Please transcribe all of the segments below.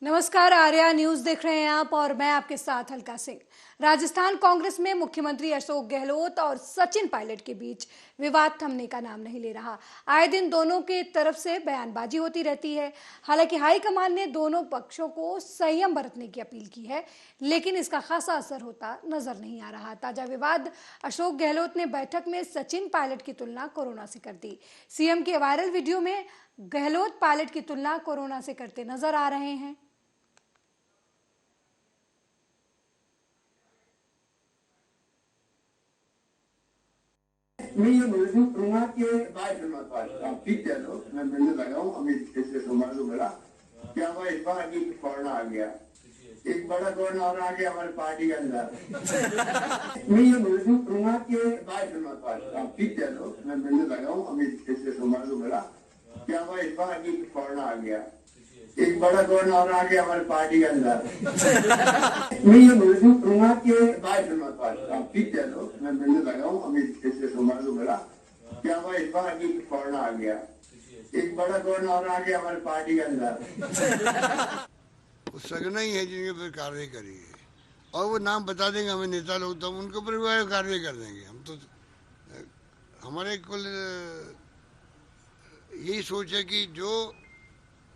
नमस्कार, आर्या न्यूज देख रहे हैं आप और मैं आपके साथ हल्का सिंह। राजस्थान कांग्रेस में मुख्यमंत्री अशोक गहलोत और सचिन पायलट के बीच विवाद थमने का नाम नहीं ले रहा। आए दिन दोनों की तरफ से बयानबाजी होती रहती है। हालांकि हाईकमान ने दोनों पक्षों को संयम बरतने की अपील की है, लेकिन इसका खासा असर होता नजर नहीं आ रहा। ताजा विवाद, अशोक गहलोत ने बैठक में सचिन पायलट की तुलना कोरोना से कर दी। सीएम के वायरल वीडियो में गहलोत पायलट की तुलना कोरोना से करते नजर आ रहे हैं। मैं ये महसूस करूंगा कि आप ठीक कह लो, मैं मिलने लगा हूँ अभी पिछले सोमवार को मिला कि हमारे इस बार अभी कोरोना आ गया, एक बड़ा कोरोना और आ गया हमारी पार्टी के अंदर। मैं ये महसूस करूंगा कि आप ठीक कह लो, मैं मिलने लगा हूँ अभी पिछले सोमवार को मिला कि हमारे इस बार अभी कोरोना आ गया, एक बड़ा कोरोना और आ गया हमारी पार्टी के अंदर। मैं ये महसूस करूंगा कि आप ठीक कह लो, मैं मिलने लगा हूँ अभी पिछले सोमवार को मिला कि हमारे इस बार अभी कोरोना आ गया, एक बड़ा कोरोना और आ गया हमारी पार्टी के अंदर। सगना ही है जिनके ऊपर कार्रवाई करी है और वो नाम बता देंगे हमें नेता लोग, तो हम उनके ऊपर कार्रवाई कर देंगे। हम तो हमारे कुल यही सोच है कि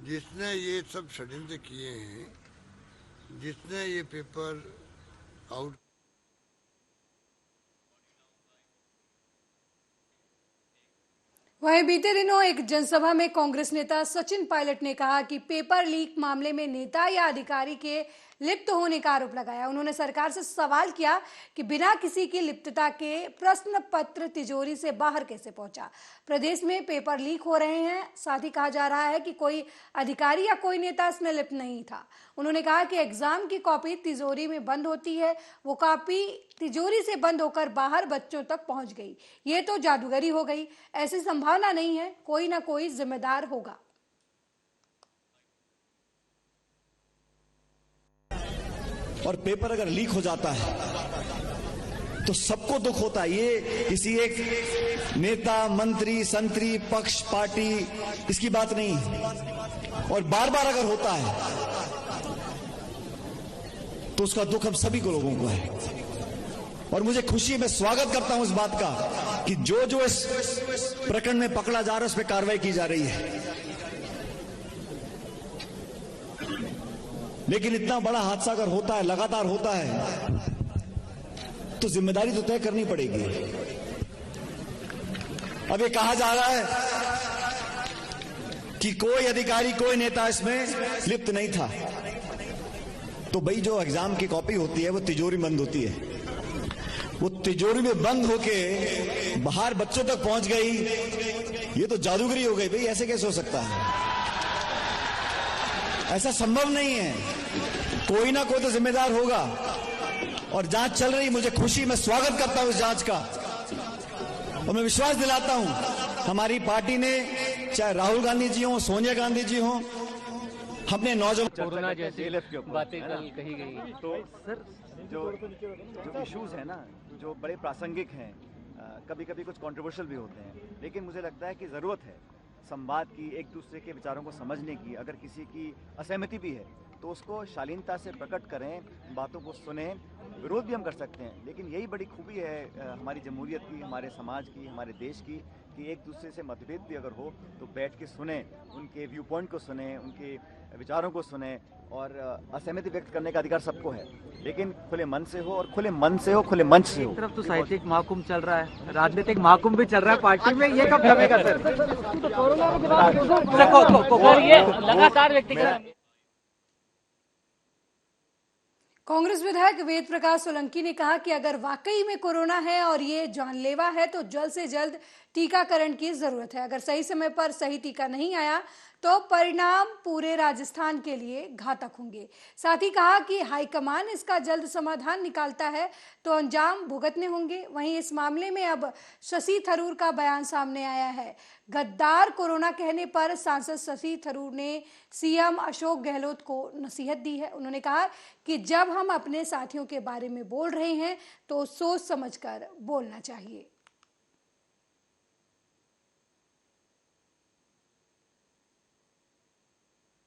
जिसने ये सब षड्यंत्र किए हैं, जिसने ये पेपर आउट। वहीं बीते दिनों एक जनसभा में कांग्रेस नेता सचिन पायलट ने कहा कि पेपर लीक मामले में नेता या अधिकारी के लिप्त होने का आरोप लगाया। उन्होंने सरकार से सवाल किया कि बिना किसी की लिप्तता के प्रश्न पत्र तिजोरी से बाहर कैसे पहुंचा। प्रदेश में पेपर लीक हो रहे हैं, साथ ही कहा जा रहा है कि कोई अधिकारी या कोई नेता इसमें लिप्त नहीं था। उन्होंने कहा कि एग्जाम की कॉपी तिजोरी में बंद होती है, वो कॉपी तिजोरी से बंद होकर बाहर बच्चों तक पहुंच गई। ये तो जादूगरी हो गई, ऐसी संभावना नहीं है, कोई ना कोई जिम्मेदार होगा। और पेपर अगर लीक हो जाता है तो सबको दुख होता है। ये किसी एक नेता, मंत्री, संतरी, पक्ष, पार्टी, इसकी बात नहीं। और बार बार अगर होता है तो उसका दुख हम सभी को लोगों को है। और मुझे खुशी है, मैं स्वागत करता हूं इस बात का कि जो इस प्रकरण में पकड़ा जा रहा है उस पर कार्रवाई की जा रही है। लेकिन इतना बड़ा हादसा अगर होता है, लगातार होता है, तो जिम्मेदारी तो तय करनी पड़ेगी। अब ये कहा जा रहा है कि कोई अधिकारी, कोई नेता इसमें लिप्त नहीं था। तो भाई, जो एग्जाम की कॉपी होती है वो तिजोरी बंद होती है, वो तिजोरी में बंद होके बाहर बच्चों तक पहुंच गई, ये तो जादूगरी हो गई। भाई, ऐसे कैसे हो सकता है? ऐसा संभव नहीं है। कोई ना कोई तो जिम्मेदार होगा और जांच चल रही। मुझे खुशी, मैं स्वागत करता हूं इस जांच का और मैं विश्वास दिलाता हूं हमारी पार्टी ने, चाहे राहुल गांधी जी हो, सोनिया गांधी जी हो, अपने नौजवान कोरोना जैसी बातें कल कही गई। तो सर, जो इश्यूज है ना, जो बड़े प्रासंगिक हैं, कभी कभी कुछ कंट्रोवर्शियल भी होते हैं, लेकिन मुझे लगता है कि ज़रूरत है संवाद की, एक दूसरे के विचारों को समझने की। अगर किसी की असहमति भी है तो उसको शालीनता से प्रकट करें, बातों को सुने। विरोध भी हम कर सकते हैं, लेकिन यही बड़ी खूबी है हमारी जमहूरियत की, हमारे समाज की, हमारे देश की, कि एक दूसरे से मतभेद भी अगर हो तो बैठ के सुने, उनके व्यू पॉइंट को सुने, उनके विचारों को सुने। और असहमति व्यक्त करने का अधिकार सबको है, लेकिन खुले मन से हो, और खुले मन से हो, खुले मंच से हो। एक तरफ तो साहित्यिक महाकुंभ चल रहा है, राजनीतिक महाकुंभ भी चल रहा है पार्टी में, ये कब थमेगा सर? ये लगातार व्यक्तिगत। कांग्रेस विधायक वेद प्रकाश सोलंकी ने कहा कि अगर वाकई में कोरोना है और ये जानलेवा है तो जल्द से जल्द टीकाकरण की जरूरत है। अगर सही समय पर सही टीका नहीं आया तो परिणाम पूरे राजस्थान के लिए घातक होंगे। साथ ही कहा कि हाईकमान इसका जल्द समाधान निकालता है तो अंजाम भुगतने होंगे। वहीं इस मामले में अब शशि थरूर का बयान सामने आया है। गद्दार कोरोना कहने पर सांसद शशि थरूर ने सीएम अशोक गहलोत को नसीहत दी है। उन्होंने कहा कि जब हम अपने साथियों के बारे में बोल रहे हैं तो सोच समझकर बोलना चाहिए।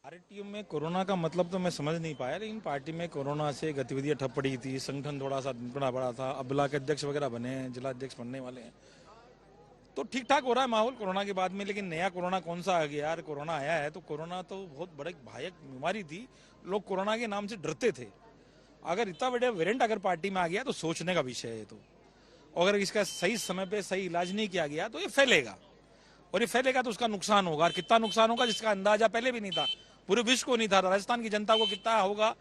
आरटीयू में कोरोना का मतलब तो मैं समझ नहीं पाया, लेकिन पार्टी में कोरोना से गतिविधियां ठप पड़ी थी, संगठन थोड़ा सा बड़ा था, अब ब्लॉक अध्यक्ष वगैरह बने हैं, जिला अध्यक्ष बनने वाले हैं, तो ठीक ठाक हो रहा है माहौल कोरोना के बाद में। लेकिन नया कोरोना कौन सा आ गया यार? कोरोना आया है तो कोरोना तो बहुत बड़ी भयानक बीमारी थी, लोग कोरोना के नाम से डरते थे। अगर इतना बड़ा वेरिएंट अगर पार्टी में आ गया तो सोचने का विषय है। तो अगर इसका सही समय पे सही इलाज नहीं किया गया तो ये फैलेगा, और ये फैलेगा तो उसका नुकसान होगा, और कितना नुकसान होगा जिसका अंदाजा पहले भी नहीं था, पूरे विश्व को नहीं था, राजस्थान की जनता को कितना होगा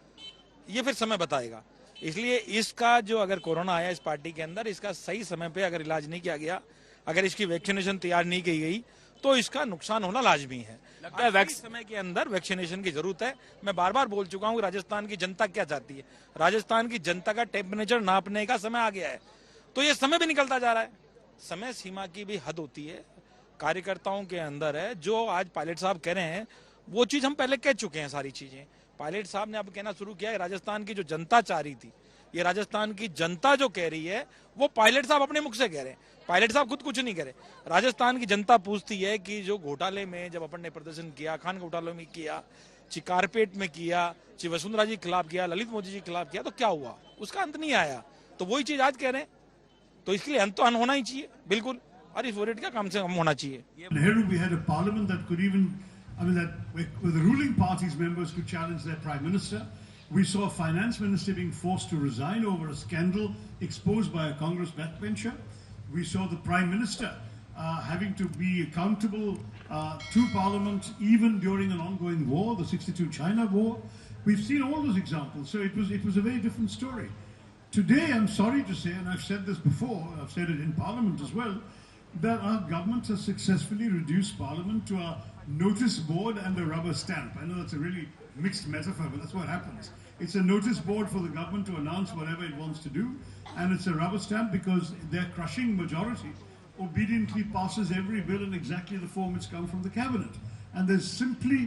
ये फिर समय बताएगा। इसलिए इसका जो अगर कोरोना आया इस पार्टी के अंदर, इसका सही समय पे अगर इलाज नहीं किया गया, अगर इसकी वैक्सीनेशन तैयार नहीं की गई तो इसका नुकसान होना लाजमी है। लगता है समय के अंदर वैक्सीनेशन की जरूरत है। मैं बार बार बोल चुका हूँ राजस्थान की जनता क्या चाहती है। राजस्थान की जनता का टेम्परेचर नापने का समय आ गया है, तो ये समय भी निकलता जा रहा है। समय सीमा की भी हद होती है, कार्यकर्ताओं के अंदर है। जो आज पायलट साहब कह रहे हैं वो चीज हम पहले कह चुके हैं। सारी चीजें पायलट साहब ने अब कहना शुरू किया है। राजस्थान की जो जनता चाह रही थी, ये राजस्थान की जनता जो कह रही है वो पायलट साहब अपने मुख से कह रहे हैं। पायलट साहब खुद कुछ नहीं कह रहे। राजस्थान की जनता पूछती है कि जो घोटाले में जब अपन ने प्रदर्शन किया, खान घोटाले में किया, कारपेट में किया, वसुंधरा जी के खिलाफ किया, ललित मोदी जी के खिलाफ किया, तो क्या हुआ? उसका अंत नहीं आया। तो वही चीज आज कह रहे हैं, तो इसके लिए अंत तो होना ही चाहिए बिल्कुल, और इस वोरेट का कम से कम होना चाहिए। With the ruling party's members could challenge their prime minister. We saw a finance minister being forced to resign over a scandal exposed by a Congress backbencher. We saw the prime minister having to be accountable to parliament even during an ongoing war, the 62 China war. We've seen all those examples. So it was a very different story. Today, I'm sorry to say, and I've said this before, I've said it in parliament as well, that our government has successfully reduced parliament to a notice board and a rubber stamp. I know that's a really mixed metaphor, but that's what happens. It's a notice board for the government to announce whatever it wants to do, and it's a rubber stamp because their crushing majority obediently passes every bill in exactly the form it's come from the cabinet. And there's simply,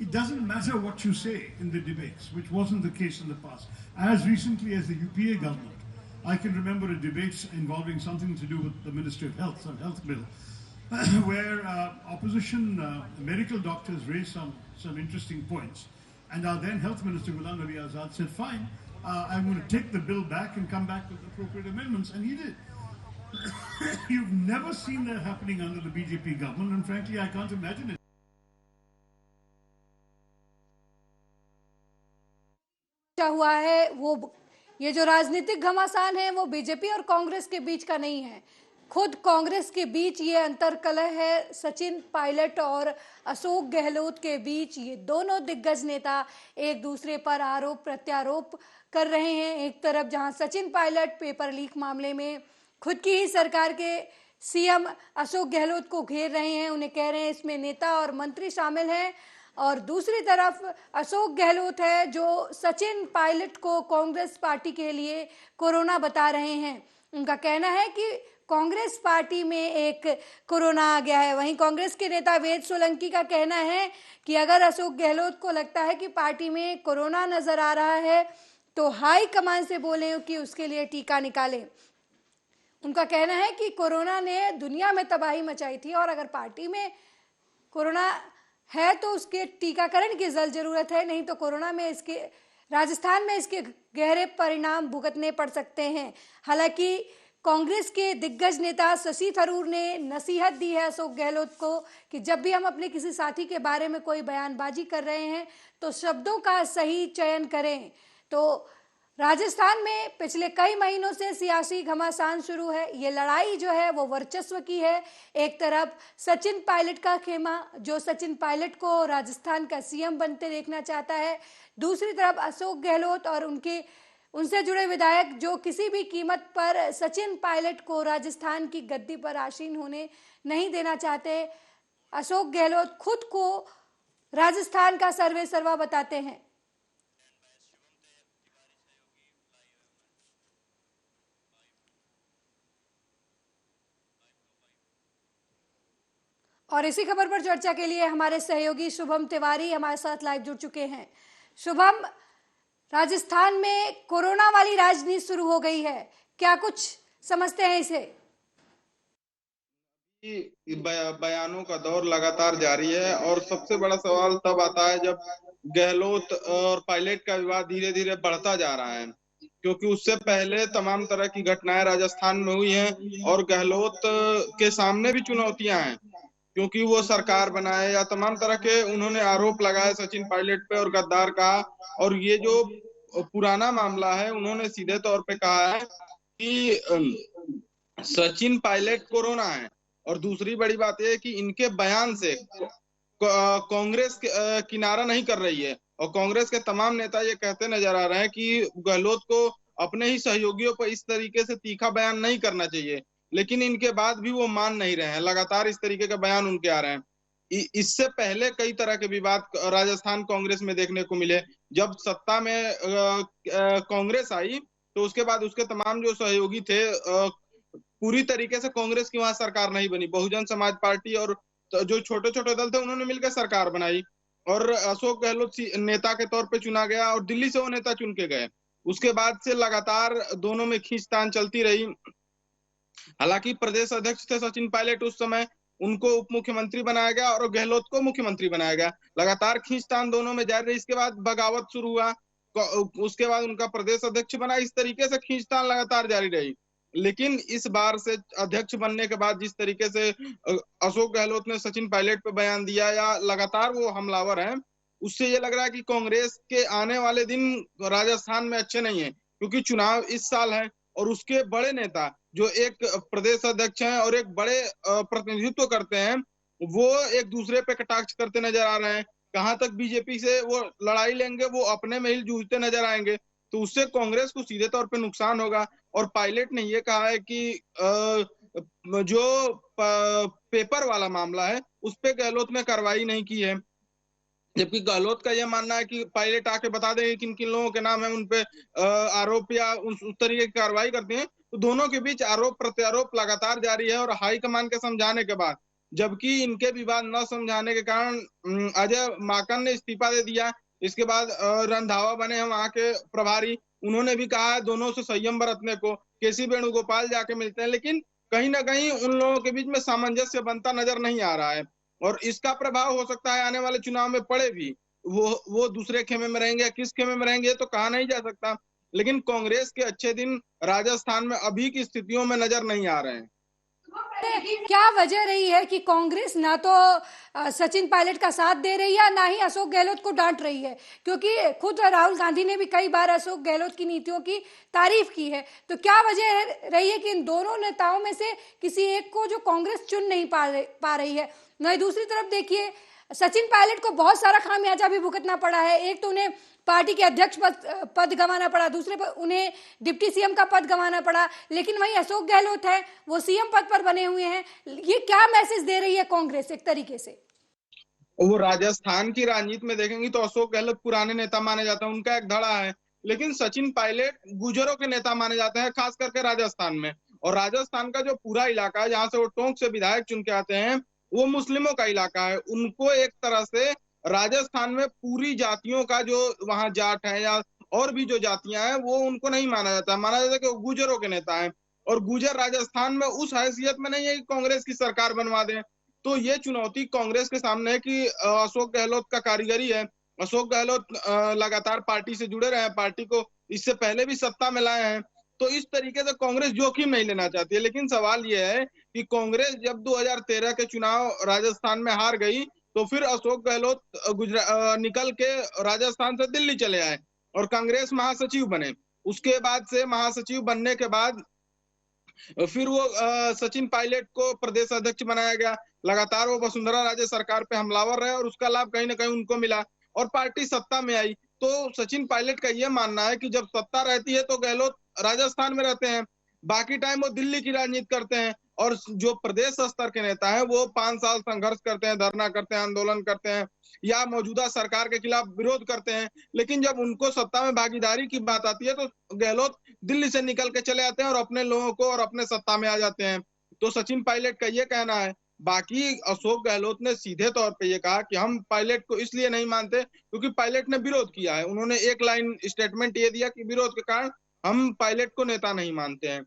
it doesn't matter what you say in the debates, which wasn't the case in the past. As recently as the UPA government, I can remember a debate involving something to do with the Ministry of Health, some health bill, where opposition medical doctors raised some interesting points. And our then Health Minister, Ghulam Nabi Azad, said, fine, I'm going to take the bill back and come back with appropriate amendments. And he did. You've never seen that happening under the BJP government, and frankly, I can't imagine it. हुआ है वो ये जो राजनीतिक घमासान है वो BJP और कांग्रेस के बीच का नहीं है, खुद कांग्रेस के बीच ये अंतर्कलह है। सचिन पायलट और अशोक गहलोत के बीच ये दोनों दिग्गज नेता एक दूसरे पर आरोप प्रत्यारोप कर रहे हैं। एक तरफ जहां सचिन पायलट पेपर लीक मामले में खुद की ही सरकार के सीएम अशोक गहलोत को घेर रहे हैं, उन्हें कह रहे हैं इसमें नेता और मंत्री शामिल हैं, और दूसरी तरफ अशोक गहलोत है जो सचिन पायलट को कांग्रेस पार्टी के लिए कोरोना बता रहे हैं। उनका कहना है कि कांग्रेस पार्टी में एक कोरोना आ गया है। वहीं कांग्रेस के नेता वेद सोलंकी का कहना है कि अगर अशोक गहलोत को लगता है कि पार्टी में कोरोना नजर आ रहा है तो हाई कमान से बोले कि उसके लिए टीका निकालें। उनका कहना है कि कोरोना ने दुनिया में तबाही मचाई थी, और अगर पार्टी में कोरोना है तो उसके टीकाकरण की जरूरत है, नहीं तो कोरोना में इसके राजस्थान में इसके गहरे परिणाम भुगतने पड़ सकते हैं। हालांकि कांग्रेस के दिग्गज नेता शशि थरूर ने नसीहत दी है अशोक गहलोत को कि जब भी हम अपने किसी साथी के बारे में कोई बयानबाजी कर रहे हैं तो शब्दों का सही चयन करें। तो राजस्थान में पिछले कई महीनों से सियासी घमासान शुरू है। ये लड़ाई जो है वो वर्चस्व की है। एक तरफ सचिन पायलट का खेमा जो सचिन पायलट को राजस्थान का सीएम बनते देखना चाहता है, दूसरी तरफ अशोक गहलोत और उनसे जुड़े विधायक जो किसी भी कीमत पर सचिन पायलट को राजस्थान की गद्दी पर आसीन होने नहीं देना चाहते। अशोक गहलोत खुद को राजस्थान का सर्वे सर्वा बताते हैं। और इसी खबर पर चर्चा के लिए हमारे सहयोगी शुभम तिवारी हमारे साथ लाइव जुड़ चुके हैं। शुभम, राजस्थान में कोरोना वाली राजनीति शुरू हो गई है, क्या कुछ समझते हैं इसे? बयानों का दौर लगातार जारी है और सबसे बड़ा सवाल तब आता है जब गहलोत और पायलट का विवाद धीरे धीरे बढ़ता जा रहा है, क्योंकि उससे पहले तमाम तरह की घटनाएं राजस्थान में हुई हैं और गहलोत के सामने भी चुनौतियां हैं, क्योंकि वो सरकार बनाए या तमाम तरह के उन्होंने आरोप लगाए सचिन पायलट पे और गद्दार कहा। और ये जो पुराना मामला है, उन्होंने सीधे तौर पे कहा है कि सचिन पायलट कोरोना है। और दूसरी बड़ी बात यह है कि इनके बयान से कांग्रेस किनारा नहीं कर रही है और कांग्रेस के तमाम नेता ये कहते नजर आ रहे हैं कि गहलोत को अपने ही सहयोगियों पर इस तरीके से तीखा बयान नहीं करना चाहिए, लेकिन इनके बाद भी वो मान नहीं रहे हैं। लगातार इस तरीके के बयान उनके आ रहे हैं। इससे पहले कई तरह के विवाद राजस्थान कांग्रेस में देखने को मिले। जब सत्ता में कांग्रेस आई तो उसके बाद उसके तमाम जो सहयोगी थे, पूरी तरीके से कांग्रेस की वहां सरकार नहीं बनी। बहुजन समाज पार्टी और जो छोटे छोटे दल थे उन्होंने मिलकर सरकार बनाई और अशोक गहलोत नेता के तौर पे चुना गया और दिल्ली से वो नेता चुन के गए। उसके बाद से लगातार दोनों में खींचतान चलती रही। हालांकि प्रदेश अध्यक्ष थे सचिन पायलट उस समय, उनको उप मुख्यमंत्री बनाया गया और गहलोत को मुख्यमंत्री बनाया गया। लगातार खींचतान दोनों में जारी रही। इसके बाद बगावत शुरू हुआ, उसके बाद उनका प्रदेश अध्यक्ष बना। इस तरीके से खींचतान लगातार जारी रही। लेकिन इस बार से अध्यक्ष बनने के बाद जिस तरीके से अशोक गहलोत ने सचिन पायलट पे बयान दिया या लगातार वो हमलावर हैं, उससे ये लग रहा है कि कांग्रेस के आने वाले दिन राजस्थान में अच्छे नहीं है, क्योंकि चुनाव इस साल है और उसके बड़े नेता जो एक प्रदेश अध्यक्ष हैं और एक बड़े प्रतिनिधित्व करते हैं, वो एक दूसरे पे कटाक्ष करते नजर आ रहे हैं। कहां तक बीजेपी से वो लड़ाई लेंगे, वो अपने में ही जूझते नजर आएंगे, तो उससे कांग्रेस को सीधे तौर पे नुकसान होगा। और पायलट ने ये कहा है कि जो पेपर वाला मामला है उस पे गहलोत ने कार्रवाई नहीं की है, जबकि गहलोत का यह मानना है कि पायलट आके बता देंगे किन किन लोगों के नाम है, उन पे आरोप या उस तरीके की कार्रवाई करते हैं। तो दोनों के बीच आरोप प्रत्यारोप लगातार जारी है और हाईकमान के समझाने के बाद, जबकि इनके विवाद न समझाने के कारण अजय माकन ने इस्तीफा दे दिया। इसके बाद रंधावा बने हैं वहां के प्रभारी, उन्होंने भी कहा है दोनों से संयम बरतने को। केसी वेणुगोपाल जाके मिलते हैं, लेकिन कहीं ना कहीं उन लोगों के बीच में सामंजस्य बनता नजर नहीं आ रहा है और इसका प्रभाव हो सकता है आने वाले चुनाव में पड़े भी। वो दूसरे खेमे में रहेंगे या किस खेमे में रहेंगे तो कहा नहीं जा सकता, लेकिन कांग्रेस के अच्छे दिन राजस्थान में अभी की स्थितियों में नजर नहीं आ रहे हैं। क्या वजह रही है कि कांग्रेस ना तो सचिन पायलट का साथ दे रही है, ना ही अशोक गहलोत को डांट रही है? क्योंकि खुद राहुल गांधी ने भी कई बार अशोक गहलोत की नीतियों की तारीफ की है। तो क्या वजह रही है कि इन दोनों नेताओं में से किसी एक को जो कांग्रेस चुन नहीं पा रही है? वहीं दूसरी तरफ देखिए, सचिन पायलट को बहुत सारा खामियाजा भी भुगतना पड़ा है। एक तो उन्हें पार्टी के अध्यक्ष पद गंवाना पड़ा, दूसरे पर उन्हें डिप्टी सीएम का पद गंवाना पड़ा, लेकिन वहीं अशोक गहलोत है वो सीएम पद पर बने हुए हैं। ये क्या मैसेज दे रही है कांग्रेस एक तरीके से? वो राजस्थान की राजनीति में देखेंगे तो अशोक गहलोत पुराने नेता माने जाते हैं, उनका एक धड़ा है, लेकिन सचिन पायलट गुजरों के नेता माने जाते हैं, खास करके राजस्थान में। और राजस्थान का जो पूरा इलाका है जहां से वो टोंक से विधायक चुन के आते हैं, वो मुस्लिमों का इलाका है। उनको एक तरह से राजस्थान में पूरी जातियों का जो वहां जाट है या और भी जो जातियां हैं, वो उनको नहीं माना जाता। माना जाता है कि वो गुजरों के नेता हैं और गुजर राजस्थान में उस हैसियत में नहीं है कि कांग्रेस की सरकार बनवा दें। तो ये चुनौती कांग्रेस के सामने है कि अशोक गहलोत का कारीगरी है। अशोक गहलोत लगातार पार्टी से जुड़े रहे हैं, पार्टी को इससे पहले भी सत्ता में लाए हैं, तो इस तरीके से कांग्रेस जोखिम नहीं लेना चाहती है। लेकिन सवाल यह है कि कांग्रेस जब 2013 के चुनाव राजस्थान में हार गई तो फिर अशोक गहलोत निकल के राजस्थान से दिल्ली चले आए और कांग्रेस महासचिव बने। उसके बाद से महासचिव बनने के बाद फिर वो सचिन पायलट को प्रदेश अध्यक्ष बनाया गया। लगातार वो वसुंधरा राजे सरकार पे हमलावर रहे और उसका लाभ कहीं ना कहीं उनको मिला और पार्टी सत्ता में आई। तो सचिन पायलट का ये मानना है कि जब सत्ता रहती है तो गहलोत राजस्थान में रहते हैं, बाकी टाइम वो दिल्ली की राजनीति करते हैं और जो प्रदेश स्तर के नेता हैं वो 5 साल संघर्ष करते हैं, धरना करते हैं, आंदोलन करते हैं या मौजूदा सरकार के खिलाफ विरोध करते हैं। लेकिन जब उनको सत्ता में भागीदारी की बात आती है तो गहलोत दिल्ली से निकल के चले आते हैं और अपने लोगों को और अपने सत्ता में आ जाते हैं। तो सचिन पायलट का ये कहना है। बाकी अशोक गहलोत ने सीधे तौर पे ये कहा कि हम पायलट को इसलिए नहीं मानते क्योंकि पायलट ने विरोध किया है। उन्होंने एक लाइन स्टेटमेंट ये दिया कि विरोध के कारण हम पायलट को नेता नहीं मानते हैं।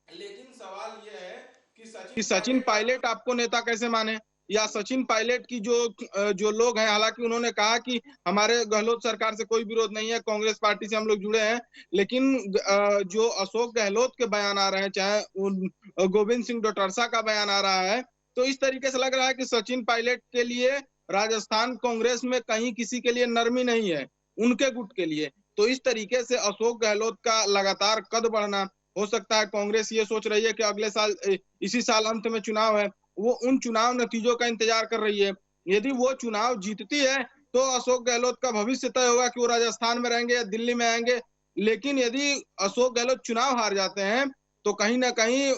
लेकिन सवाल ये है कि सचिन पायलट आपको नेता कैसे माने? या सचिन पायलट की जो लोग हैं, हालांकि उन्होंने कहा कि हमारे गहलोत सरकार से कोई विरोध नहीं है, कांग्रेस पार्टी से हम लोग जुड़े हैं, लेकिन जो अशोक गहलोत के बयान आ रहे हैं, चाहे गोविंद सिंह डोटासरा का बयान आ रहा है, तो इस तरीके से लग रहा है कि सचिन पायलट के लिए राजस्थान कांग्रेस में कहीं किसी के लिए नरमी नहीं है, उनके गुट के लिए। तो इस तरीके से अशोक गहलोत का लगातार कद बढ़ना, हो सकता है कांग्रेस ये सोच रही है कि अगले साल, इसी साल अंत में चुनाव है, वो उन चुनाव नतीजों का इंतजार कर रही है। यदि वो चुनाव जीतती है तो अशोक गहलोत का भविष्य तय होगा कि वो राजस्थान में रहेंगे या दिल्ली में आएंगे। लेकिन यदि अशोक गहलोत चुनाव हार जाते हैं तो कहीं ना कहीं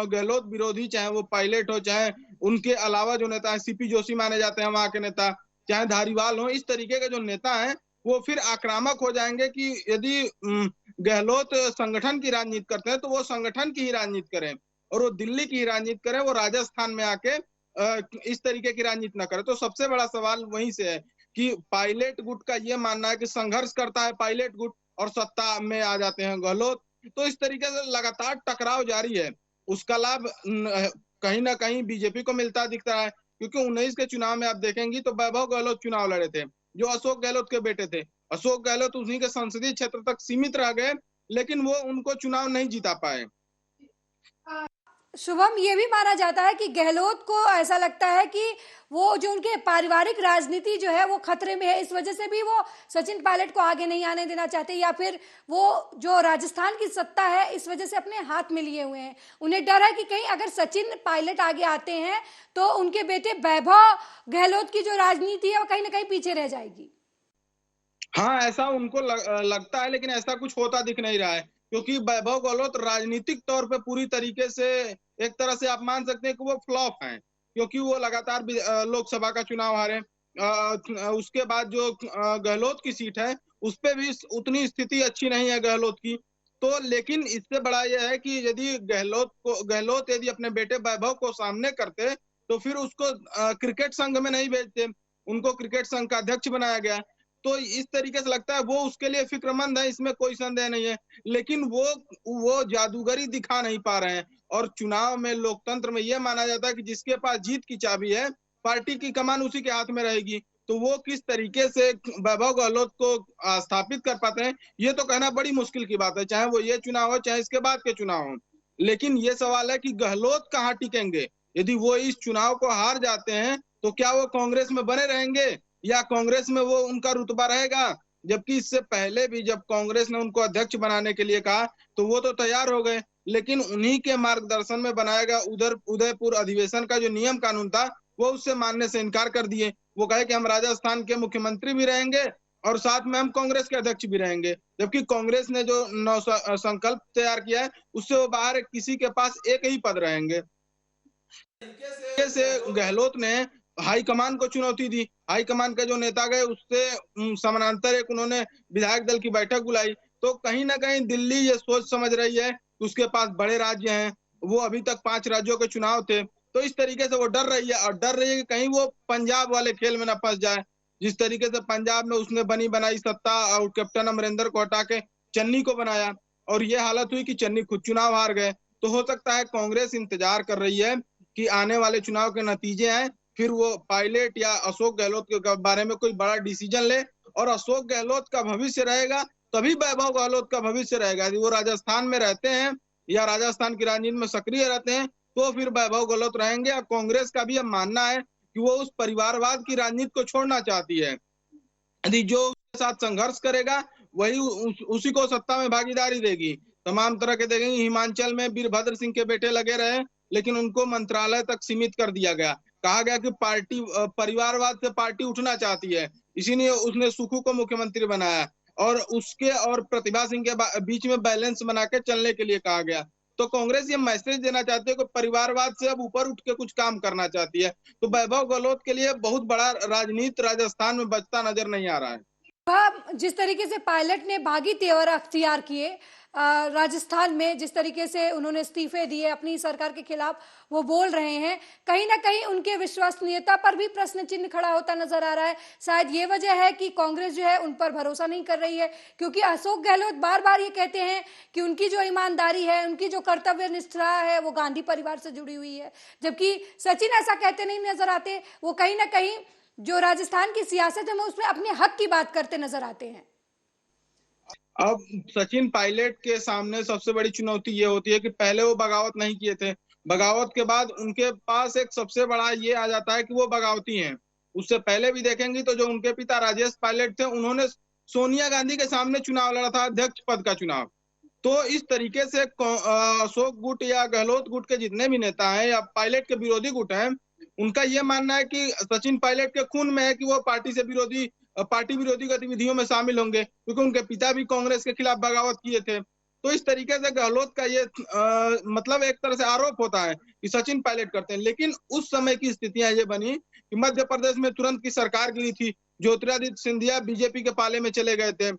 गहलोत विरोधी, चाहे वो पायलट हो, चाहे उनके अलावा जो नेता है, सीपी जोशी माने जाते हैं वहां के नेता, चाहे धारीवाल हो, इस तरीके के जो नेता हैं वो फिर आक्रामक हो जाएंगे कि यदि गहलोत संगठन की राजनीति करते हैं तो वो संगठन की ही राजनीति करें, और वो दिल्ली की ही राजनीति करें, वो राजस्थान में आके इस तरीके की राजनीति न करे। तो सबसे बड़ा सवाल वहीं से है कि पायलट गुट का ये मानना है कि संघर्ष करता है पायलट गुट और सत्ता में आ जाते हैं गहलोत। तो इस तरीके से लगातार टकराव जारी है। उसका लाभ कहीं ना कहीं बीजेपी को मिलता दिखता है, क्योंकि 19 के चुनाव में आप देखेंगी तो वैभव गहलोत चुनाव लड़े थे, जो अशोक गहलोत के बेटे थे। अशोक गहलोत उन्हीं के संसदीय क्षेत्र तक सीमित रह गए, लेकिन वो उनको चुनाव नहीं जीता पाए। शुभम, ये भी माना जाता है कि गहलोत को ऐसा लगता है कि वो जो उनके पारिवारिक राजनीति जो है वो खतरे में है, इस वजह से भी वो सचिन पायलट को आगे नहीं आने देना चाहते, या फिर वो जो राजस्थान की सत्ता है इस वजह से अपने हाथ में लिए हुए हैं। उन्हें डर है कि कहीं अगर सचिन पायलट आगे आते हैं तो उनके बेटे वैभव गहलोत की जो राजनीति है वो कहीं ना कहीं पीछे रह जाएगी। हाँ, ऐसा उनको लगता है, लेकिन ऐसा कुछ होता दिख नहीं रहा है, क्योंकि वैभव गहलोत राजनीतिक तौर पे पूरी तरीके से, एक तरह से आप मान सकते हैं कि वो फ्लॉप हैं, क्योंकि वो लगातार लोकसभा का चुनाव हारे। उसके बाद जो गहलोत की सीट है उस पे भी उतनी स्थिति अच्छी नहीं है गहलोत की। तो लेकिन इससे बड़ा यह है कि यदि गहलोत यदि अपने बेटे वैभव को सामने करते तो फिर उसको क्रिकेट संघ में नहीं भेजते, उनको क्रिकेट संघ का अध्यक्ष बनाया गया। तो इस तरीके से लगता है वो उसके लिए फिक्रमंद है, इसमें कोई संदेह नहीं है, लेकिन वो जादूगरी दिखा नहीं पा रहे हैं। और चुनाव में, लोकतंत्र में यह माना जाता है कि जिसके पास जीत की चाबी है, पार्टी की कमान उसी के हाथ में रहेगी। तो वो किस तरीके से वैभव गहलोत को स्थापित कर पाते हैं, ये तो कहना बड़ी मुश्किल की बात है, चाहे वो ये चुनाव हो चाहे इसके बाद के चुनाव हो। लेकिन ये सवाल है कि गहलोत कहाँ टिकेंगे। यदि वो इस चुनाव को हार जाते हैं तो क्या वो कांग्रेस में बने रहेंगे या कांग्रेस में वो उनका रुतबा रहेगा। जबकि इससे पहले भी जब कांग्रेस ने उनको अध्यक्ष बनाने के लिए कहा तो वो तो तैयार हो गए, लेकिन उन्हीं के मार्गदर्शन में बनाया गया उदयपुर अधिवेशन का जो नियम कानून था वो उससे मानने से इनकार कर दिए। वो कहे कि हम राजस्थान के मुख्यमंत्री भी रहेंगे और साथ में हम कांग्रेस के अध्यक्ष भी रहेंगे। जबकि कांग्रेस ने जो संकल्प तैयार किया है उससे वो बाहर किसी के पास एक ही पद रहेंगे। से गहलोत ने हाईकमान को चुनौती दी। हाईकमान के जो नेता गए उससे समानांतर एक उन्होंने विधायक दल की बैठक बुलाई। तो कहीं ना कहीं दिल्ली ये सोच समझ रही है कि उसके पास बड़े राज्य हैं, वो अभी तक 5 राज्यों के चुनाव थे, तो इस तरीके से वो डर रही है, और डर रही है कि कहीं वो पंजाब वाले खेल में न फंस जाए। जिस तरीके से पंजाब में उसने बनी बनाई सत्ता और कैप्टन अमरिंदर को हटा के चन्नी को बनाया, और ये हालत हुई कि चन्नी खुद चुनाव हार गए। तो हो सकता है कांग्रेस इंतजार कर रही है कि आने वाले चुनाव के नतीजे आए, फिर वो पायलट या अशोक गहलोत के बारे में कोई बड़ा डिसीजन ले, और अशोक गहलोत का भविष्य रहेगा तभी वैभव गहलोत का भविष्य रहेगा। यदि वो राजस्थान में रहते हैं या राजस्थान की राजनीति में सक्रिय रहते हैं तो फिर वैभव गहलोत रहेंगे। और कांग्रेस का भी यह मानना है कि वो उस परिवारवाद की राजनीति को छोड़ना चाहती है। यदि जो उसके साथ संघर्ष करेगा वही उसी को सत्ता में भागीदारी देगी। तमाम तरह के देखेंगे, हिमाचल में वीरभद्र सिंह के बेटे लगे रहे, लेकिन उनको मंत्रालय तक सीमित कर दिया गया। कहा गया कि पार्टी परिवारवाद से पार्टी उठना चाहती है, इसीलिए उसने सुखू को मुख्यमंत्री बनाया, और उसके और प्रतिभा सिंह के बीच में बैलेंस बना के चलने के लिए कहा गया। तो कांग्रेस ये मैसेज देना चाहती है कि परिवारवाद से अब ऊपर उठ के कुछ काम करना चाहती है। तो वैभव गहलोत के लिए बहुत बड़ा राजनीति राजस्थान में बचता नजर नहीं आ रहा है। जिस तरीके से पायलट ने बागी तेवर अख्तियार किए राजस्थान में, जिस तरीके से उन्होंने इस्तीफे दिए अपनी सरकार के खिलाफ, वो बोल रहे हैं कहीं ना कहीं उनके विश्वसनीयता पर भी प्रश्न चिन्ह खड़ा होता नजर आ रहा है। शायद ये वजह है कि कांग्रेस जो है उन पर भरोसा नहीं कर रही है, क्योंकि अशोक गहलोत बार बार ये कहते हैं कि उनकी जो ईमानदारी है, उनकी जो कर्तव्य निष्ठा है, वो गांधी परिवार से जुड़ी हुई है, जबकि सचिन ऐसा कहते नहीं नजर आते। वो कहीं ना कहीं जो राजस्थान की सियासत है उसमें अपने हक की बात करते नजर आते हैं। अब सचिन पायलट के सामने सबसे बड़ी चुनौती ये होती है कि पहले वो बगावत नहीं किए थे, बगावत के बाद उनके पास एक सबसे बड़ा ये आ जाता है कि वो बगावती हैं। उससे पहले भी देखेंगे तो जो उनके पिता राजेश पायलट थे, उन्होंने सोनिया गांधी के सामने चुनाव लड़ा था, अध्यक्ष पद का चुनाव। तो इस तरीके से अशोक गुट या गहलोत गुट के जितने भी नेता हैं या पायलट के विरोधी गुट हैं, उनका ये मानना है कि सचिन पायलट के खून में है कि वो पार्टी विरोधी गतिविधियों में शामिल होंगे, क्योंकि उनके पिता भी कांग्रेस के खिलाफ बगावत किए थे। तो इस तरीके से गहलोत का ये मतलब एक तरह से आरोप होता है कि सचिन पायलट करते हैं। लेकिन उस समय की स्थितियां ये बनी कि मध्य प्रदेश में तुरंत की सरकार गिरी थी, ज्योतिरादित्य सिंधिया बीजेपी के पाले में चले गए थे,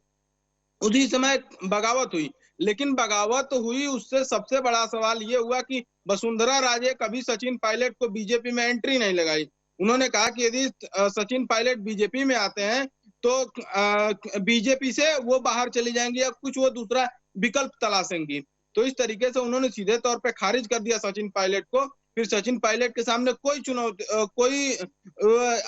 उसी समय बगावत हुई। लेकिन बगावत हुई, उससे सबसे बड़ा सवाल ये हुआ कि वसुंधरा राजे कभी सचिन पायलट को बीजेपी में एंट्री नहीं लगाई। उन्होंने कहा कि यदि सचिन पायलट बीजेपी में आते हैं तो बीजेपी से वो बाहर चली जाएंगी या कुछ वो दूसरा विकल्प तलाशेंगी। तो इस तरीके से उन्होंने सीधे तौर पे खारिज कर दिया सचिन पायलट को। फिर सचिन पायलट के सामने कोई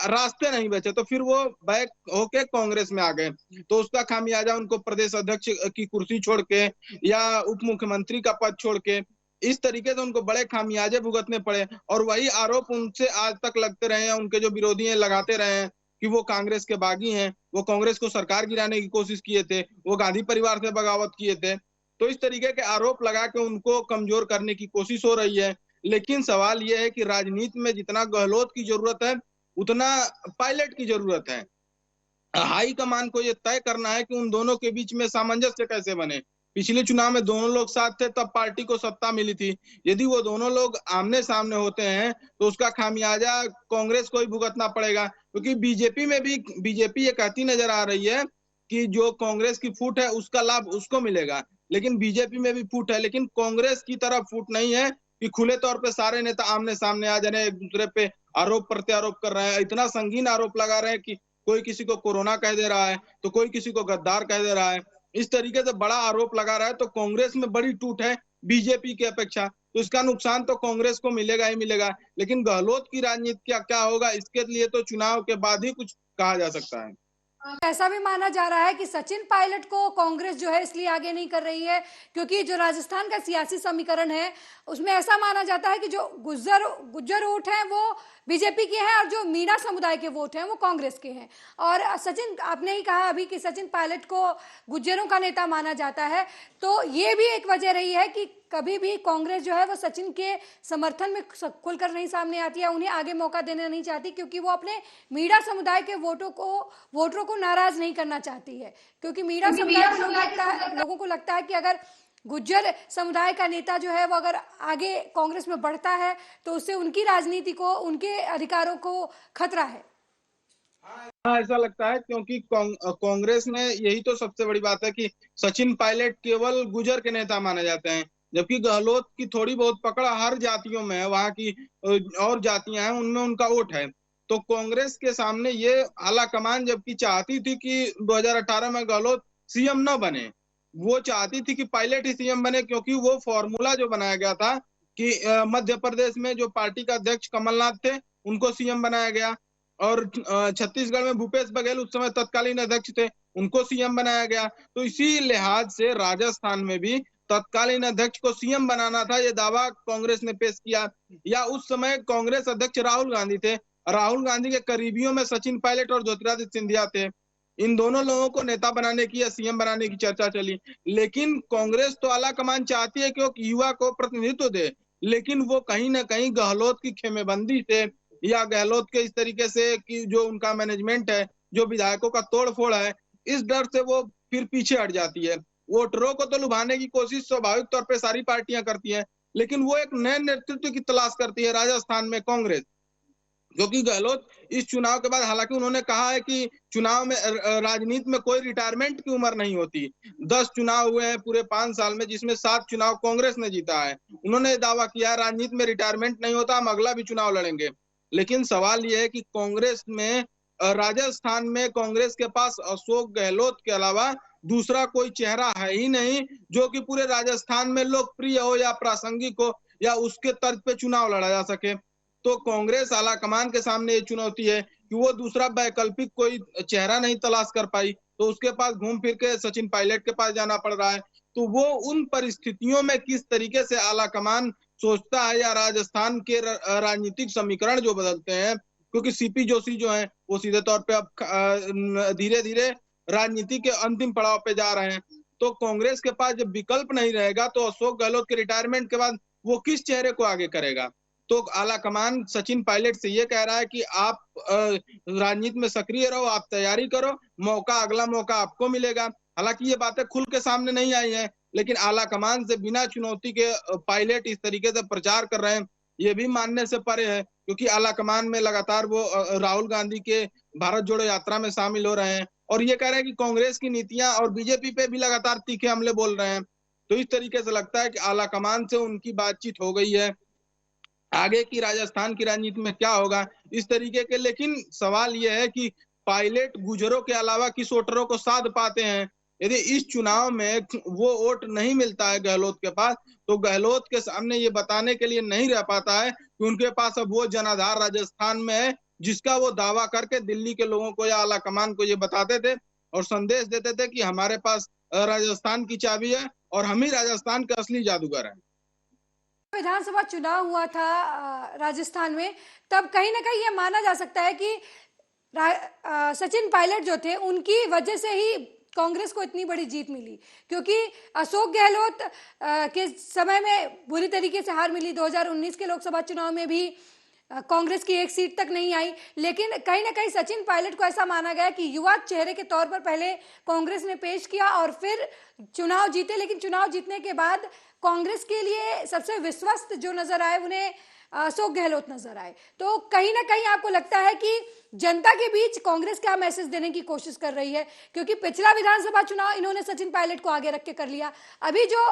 रास्ते नहीं बचे, तो फिर वो बैक होके कांग्रेस में आ गए। तो उसका खामियाजा उनको प्रदेश अध्यक्ष की कुर्सी छोड़ के या उप मुख्यमंत्री का पद छोड़ के इस तरीके से उनको बड़े खामियाजे भुगतने पड़े। और वही आरोप उनसे आज तक लगते रहे हैं, उनके जो विरोधी हैं लगाते रहे हैं कि वो कांग्रेस के बागी हैं, वो कांग्रेस को सरकार गिराने की कोशिश किए थे, वो गांधी परिवार से बगावत किए थे। तो इस तरीके के आरोप लगा के उनको कमजोर करने की कोशिश हो रही है। लेकिन सवाल यह है कि राजनीति में जितना गहलोत की जरूरत है उतना पायलट की जरूरत है। हाईकमान को यह तय करना है कि उन दोनों के बीच में सामंजस्य कैसे बने। पिछले चुनाव में दोनों लोग साथ थे, तब पार्टी को सत्ता मिली थी। यदि वो दोनों लोग आमने सामने होते हैं तो उसका खामियाजा कांग्रेस को ही भुगतना पड़ेगा, क्योंकि बीजेपी ये कहती नजर आ रही है कि जो कांग्रेस की फूट है उसका लाभ उसको मिलेगा। लेकिन बीजेपी में भी फूट है, लेकिन कांग्रेस की तरफ फूट नहीं है कि खुले तौर पे सारे नेता आमने सामने आ जाने, एक दूसरे पे आरोप प्रत्यारोप कर रहे हैं, इतना संगीन आरोप लगा रहे हैं कि कोई किसी को कोरोना कह दे रहा है तो कोई किसी को गद्दार कह दे रहा है। इस तरीके से बड़ा आरोप लगा रहा है, तो कांग्रेस में बड़ी टूट है बीजेपी की अपेक्षा। तो इसका नुकसान तो कांग्रेस को मिलेगा ही मिलेगा। लेकिन गहलोत की राजनीति क्या होगा, इसके लिए तो चुनाव के बाद ही कुछ कहा जा सकता है। ऐसा भी माना जा रहा है कि सचिन पायलट को कांग्रेस जो है इसलिए आगे नहीं कर रही है क्योंकि जो राजस्थान का सियासी समीकरण है उसमें ऐसा माना जाता है कि जो गुज्जर वोट हैं वो बीजेपी के हैं और जो मीणा समुदाय के वोट हैं वो कांग्रेस के हैं। और सचिन, आपने ही कहा अभी कि सचिन पायलट को गुज्जरों का नेता माना जाता है, तो ये भी एक वजह रही है कि कभी भी कांग्रेस जो है वो सचिन के समर्थन में खुलकर नहीं सामने आती है, उन्हें आगे मौका देना नहीं चाहती, क्योंकि वो अपने मीणा समुदाय के वोटरों को नाराज नहीं करना चाहती है। क्योंकि मीणा समुदाय लोगों को लगता है कि अगर गुज्जर समुदाय का नेता जो है वो अगर आगे कांग्रेस में बढ़ता है तो उससे उनकी राजनीति को, उनके अधिकारों को खतरा है। हाँ, ऐसा लगता है, क्योंकि कांग्रेस में यही तो सबसे बड़ी बात है कि सचिन पायलट केवल गुज्जर के नेता माने जाते हैं, जबकि गहलोत की थोड़ी बहुत पकड़ हर जातियों में है, वहां की और जातियां हैं उनमें उनका वोट है। तो कांग्रेस के सामने ये आला कमान जबकि चाहती थी कि 2018 में गहलोत सीएम न बने, वो चाहती थी कि पायलट ही सीएम बने, क्योंकि वो फॉर्मूला जो बनाया गया था कि मध्य प्रदेश में जो पार्टी का अध्यक्ष कमलनाथ थे उनको सीएम बनाया गया, और छत्तीसगढ़ में भूपेश बघेल उस समय तत्कालीन अध्यक्ष थे, उनको सीएम बनाया गया। तो इसी लिहाज से राजस्थान में भी तत्कालीन अध्यक्ष को सीएम बनाना था, ये दावा कांग्रेस ने पेश किया। या उस समय कांग्रेस अध्यक्ष राहुल गांधी थे, राहुल गांधी के करीबियों में सचिन पायलट और ज्योतिरादित्य सिंधिया थे, इन दोनों लोगों को नेता बनाने की या सीएम बनाने की चर्चा चली। लेकिन कांग्रेस तो आला कमान चाहती है कि वो युवा को प्रतिनिधित्व दे, लेकिन वो कहीं ना कहीं गहलोत की खेमेबंदी से या गहलोत के इस तरीके से कि जो उनका मैनेजमेंट है, जो विधायकों का तोड़फोड़ है, इस डर से वो फिर पीछे हट जाती है। वोटरों को तो लुभाने की कोशिश स्वाभाविक तौर पे सारी पार्टियां करती हैं, लेकिन वो एक नए नेतृत्व की तलाश करती है राजस्थान में कांग्रेस। क्योंकि गहलोत इस चुनाव के बाद, हालांकि उन्होंने कहा है कि चुनाव में राजनीति में कोई रिटायरमेंट की उम्र नहीं होती। 10 चुनाव हुए हैं पूरे 5 साल में, जिसमें 7 चुनाव कांग्रेस ने जीता है। उन्होंने दावा किया है राजनीति में रिटायरमेंट नहीं होता, हम अगला भी चुनाव लड़ेंगे। लेकिन सवाल यह है कि कांग्रेस में, राजस्थान में कांग्रेस के पास अशोक गहलोत के अलावा दूसरा कोई चेहरा है ही नहीं जो कि पूरे राजस्थान में लोकप्रिय हो या प्रासंगिक हो या उसके तर्ज पे चुनाव लड़ा जा सके। तो कांग्रेस आलाकमान के सामने ये चुनौती है कि वो दूसरा वैकल्पिक कोई चेहरा नहीं तलाश कर पाई, तो उसके पास घूम फिर के सचिन पायलट के पास जाना पड़ रहा है। तो वो उन परिस्थितियों में किस तरीके से आलाकमान सोचता है या राजस्थान के राजनीतिक समीकरण जो बदलते हैं, क्योंकि सीपी जोशी जो है वो सीधे तौर पे अब धीरे धीरे राजनीति के अंतिम पड़ाव पे जा रहे हैं। तो कांग्रेस के पास जब विकल्प नहीं रहेगा तो अशोक गहलोत के रिटायरमेंट के बाद वो किस चेहरे को आगे करेगा। तो आलाकमान सचिन पायलट से ये कह रहा है कि आप राजनीति में सक्रिय रहो, आप तैयारी करो, अगला मौका आपको मिलेगा। हालांकि ये बातें खुल के सामने नहीं आई हैं, लेकिन आलाकमान से बिना चुनौती के पायलट इस तरीके से प्रचार कर रहे हैं, ये भी मानने से परे है। क्योंकि आलाकमान में लगातार वो राहुल गांधी के भारत जोड़ो यात्रा में शामिल हो रहे हैं और ये कह रहे हैं कि कांग्रेस की नीतियां और बीजेपी पे भी लगातार तीखे हमले बोल रहे हैं। तो इस तरीके से लगता है कि आलाकमान से उनकी बातचीत हो गई है। आगे की राजस्थान की राजनीति में क्या होगा इस तरीके के, लेकिन सवाल यह है कि पायलट गुजरों के अलावा किस वोटरों को साध पाते हैं। यदि इस चुनाव में वो वोट नहीं मिलता है गहलोत के पास, तो गहलोत के सामने ये बताने के लिए नहीं रह पाता है कि उनके पास अब वो जनाधार राजस्थान में है जिसका वो दावा करके दिल्ली के लोगों को या आलाकमान को ये बताते थे और संदेश देते थे कि हमारे पास राजस्थान की चाबी है और हम ही राजस्थान के असली जादूगर हैं। विधानसभा चुनाव हुआ था राजस्थान में, तब कहीं ना कहीं ये माना जा सकता है कि सचिन पायलट जो थे उनकी वजह से ही कांग्रेस को इतनी बड़ी जीत मिली, क्योंकि अशोक गहलोत के समय में बुरी तरीके से हार मिली। 2019 के लोकसभा चुनाव में भी कांग्रेस की एक सीट तक नहीं आई, लेकिन कहीं ना कहीं सचिन पायलट को ऐसा माना गया कि युवा चेहरे के तौर पर पहले कांग्रेस ने पेश किया और फिर चुनाव जीते। लेकिन चुनाव जीतने के बाद कांग्रेस के लिए सबसे विश्वस्त जो नजर आए उन्हें अशोक गहलोत नजर आए। तो कहीं ना कहीं आपको लगता है कि जनता के बीच कांग्रेस क्या मैसेज देने की कोशिश कर रही है, क्योंकि पिछला विधानसभा चुनाव इन्होंने सचिन पायलट को आगे रख के कर लिया, अभी जो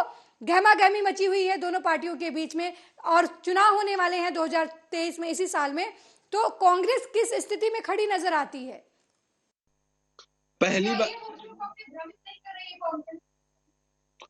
गहमा गहमी मची हुई है दोनों पार्टियों के बीच में और चुनाव होने वाले हैं 2023 में, इसी साल में, तो कांग्रेस किस स्थिति में खड़ी नजर आती है? पहली बात,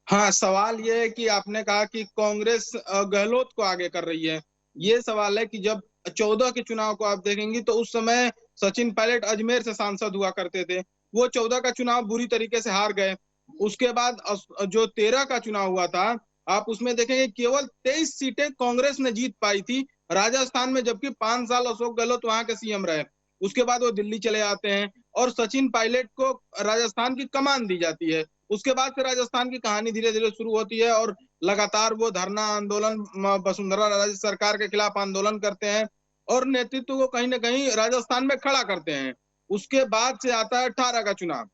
हाँ, सवाल ये है कि आपने कहा कि कांग्रेस गहलोत को आगे कर रही है। ये सवाल है कि जब 14 के चुनाव को आप देखेंगे तो उस समय सचिन पायलट अजमेर से सांसद हुआ करते थे, वो 14 का चुनाव बुरी तरीके से हार गए। उसके बाद जो 13 का चुनाव हुआ था, आप उसमें देखेंगे केवल 23 सीटें कांग्रेस ने जीत पाई थी राजस्थान में, जबकि 5 साल अशोक गहलोत वहां के सीएम रहे। उसके बाद वो दिल्ली चले आते हैं और सचिन पायलट को राजस्थान की कमान दी जाती है। उसके बाद फिर राजस्थान की कहानी धीरे धीरे शुरू होती है और लगातार वो धरना आंदोलन, वसुंधरा राजे सरकार के खिलाफ आंदोलन करते हैं और नेतृत्व को कहीं ना कहीं राजस्थान में खड़ा करते हैं। उसके बाद से आता है 18 का चुनाव,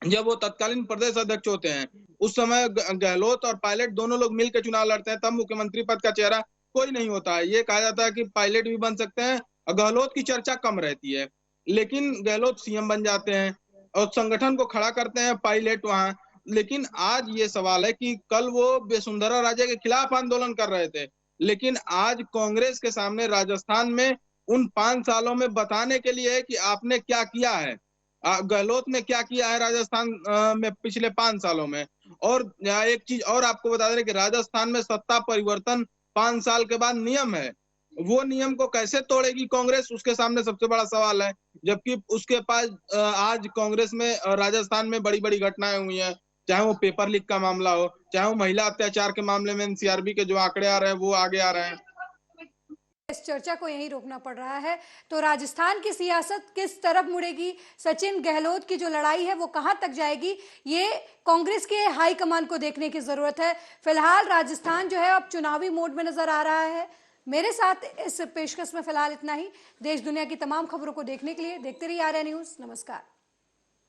जब वो तत्कालीन प्रदेश अध्यक्ष होते हैं। उस समय गहलोत और पायलट दोनों लोग मिलकर चुनाव लड़ते हैं, तब मुख्यमंत्री पद का चेहरा कोई नहीं होता है। ये कहा जाता है कि पायलट भी बन सकते हैं और गहलोत की चर्चा कम रहती है, लेकिन गहलोत सीएम बन जाते हैं और संगठन को खड़ा करते हैं पायलट वहां। लेकिन आज ये सवाल है कि कल वो वसुंधरा राजे के खिलाफ आंदोलन कर रहे थे, लेकिन आज कांग्रेस के सामने राजस्थान में उन 5 सालों में बताने के लिए है कि आपने क्या किया है, गहलोत ने क्या किया है राजस्थान में पिछले 5 सालों में। और एक चीज और आपको बता दें कि राजस्थान में सत्ता परिवर्तन 5 साल के बाद नियम है, वो नियम को कैसे तोड़ेगी कांग्रेस, उसके सामने सबसे बड़ा सवाल है। जबकि उसके पास आज कांग्रेस में राजस्थान में बड़ी बड़ी घटनाएं हुई हैं, चाहे वो पेपर लीक का मामला हो, चाहे वो महिला अत्याचार के मामले में एनसीआरबी के जो आंकड़े आ रहे हैं वो आगे आ रहे हैं। इस चर्चा को यहीं रोकना पड़ रहा है। तो राजस्थान की सियासत किस तरफ मुड़ेगी, सचिन गहलोत की जो लड़ाई है वो कहां तक जाएगी, ये कांग्रेस के हाईकमान को देखने की जरूरत है। फिलहाल राजस्थान जो है अब चुनावी मोड में नजर आ रहा है। मेरे साथ इस पेशकश में फिलहाल इतना ही। देश दुनिया की तमाम खबरों को देखने के लिए देखते रहिए आर्या न्यूज। नमस्कार।